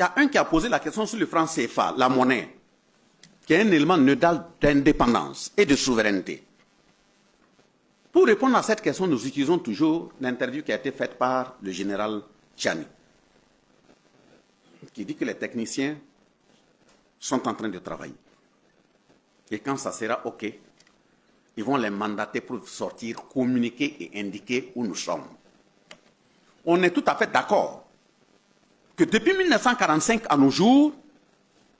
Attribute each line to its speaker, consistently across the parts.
Speaker 1: y a un qui a posé la question sur le franc CFA, la monnaie, qui est un élément nodal d'indépendance et de souveraineté. Pour répondre à cette question, nous utilisons toujours l'interview qui a été faite par le général Tchani, qui dit que les techniciens sont en train de travailler. Et quand ça sera OK, ils vont les mandater pour sortir, communiquer et indiquer où nous sommes. On est tout à fait d'accord que depuis 1945 à nos jours,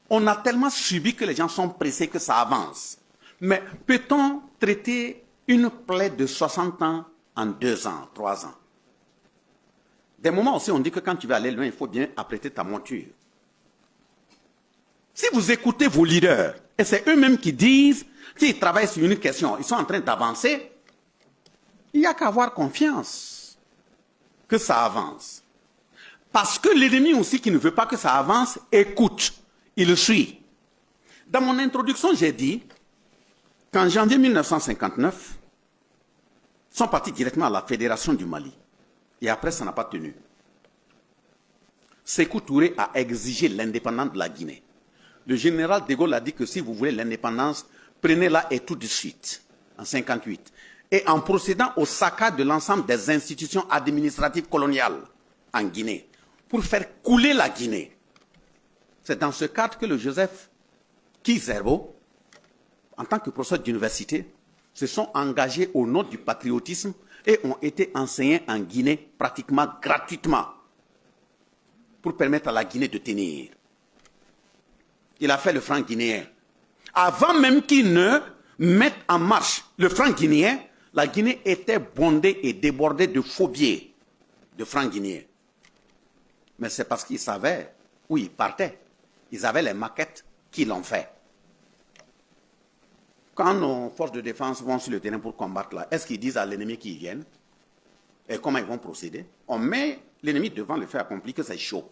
Speaker 1: on a tellement subi que les gens sont pressés que ça avance. Mais peut-on traiter une plaie de 60 ans en 2 ans, 3 ans? Des moments aussi, on dit que quand tu vas aller loin, il faut bien apprêter ta monture. Si vous écoutez vos leaders, et c'est eux-mêmes qui disent qu'ils travaillent sur une question, ils sont en train d'avancer, il n'y a qu'à avoir confiance que ça avance. Parce que l'ennemi aussi qui ne veut pas que ça avance, écoute, il le suit. Dans mon introduction, j'ai dit qu'en janvier 1959, ils sont partis directement à la Fédération du Mali. Et après, ça n'a pas tenu. Sékou Touré a exigé l'indépendance de la Guinée. Le général de Gaulle a dit que si vous voulez l'indépendance, prenez-la et tout de suite, en 1958. Et en procédant au saccage de l'ensemble des institutions administratives coloniales en Guinée, pour faire couler la Guinée. C'est dans ce cadre que le Joseph Kizerbo, en tant que professeur d'université, se sont engagés au nom du patriotisme et ont été enseignés en Guinée pratiquement gratuitement pour permettre à la Guinée de tenir. Il a fait le franc guinéen. Avant même qu'il ne mette en marche le franc guinéen, la Guinée était bondée et débordée de faux billets de francs guinéens. Mais c'est parce qu'ils savaient où ils partaient. Ils avaient les maquettes qui l'ont fait. Quand nos forces de défense vont sur le terrain pour combattre là, est-ce qu'ils disent à l'ennemi qu'ils viennent? Et comment ils vont procéder? On met l'ennemi devant le fait accompli que c'est chaud.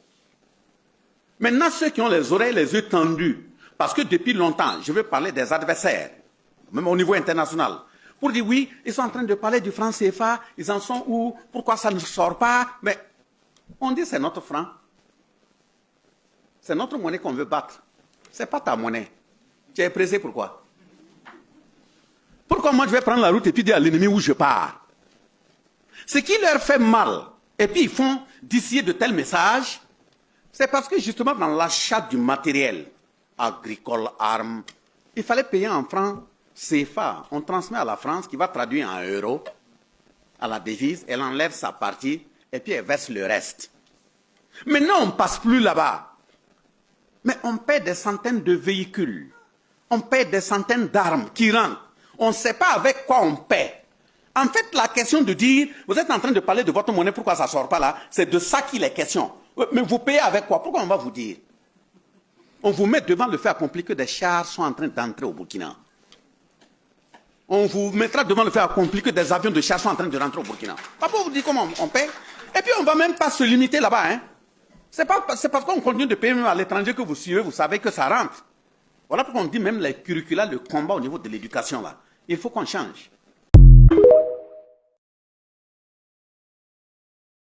Speaker 1: Maintenant, ceux qui ont les oreilles, les yeux tendus, parce que depuis longtemps, je veux parler des adversaires, même au niveau international, pour dire oui, ils sont en train de parler du franc CFA, ils en sont où? Pourquoi ça ne sort pas? Mais on dit c'est notre franc. C'est notre monnaie qu'on veut battre. Ce n'est pas ta monnaie. Tu es pressé pourquoi? Pourquoi moi je vais prendre la route et puis dire à l'ennemi où je pars? Ce qui leur fait mal, et puis ils font distiller de tels messages, c'est parce que justement dans l'achat du matériel agricole, armes, il fallait payer en francs CFA. On transmet à la France qui va traduire en euros à la devise, elle enlève sa partie et puis elle verse le reste. Maintenant on ne passe plus là-bas. Mais on paie des centaines de véhicules, on paie des centaines d'armes qui rentrent. On ne sait pas avec quoi on paie. En fait, la question de dire, vous êtes en train de parler de votre monnaie, pourquoi ça ne sort pas là, c'est de ça qu'il est question. Mais vous payez avec quoi? Pourquoi on va vous dire? On vous met devant le fait accompli que des chars sont en train d'entrer au Burkina. On vous mettra devant le fait accompli que des avions de chars sont en train de rentrer au Burkina. Pas pour vous dire comment on paie. Et puis on ne va même pas se limiter là-bas. Hein. C'est parce qu'on continue de payer même à l'étranger que vous suivez, vous savez que ça rentre. Voilà pourquoi on dit même les curricula, le combat au niveau de l'éducation là. Il faut qu'on change.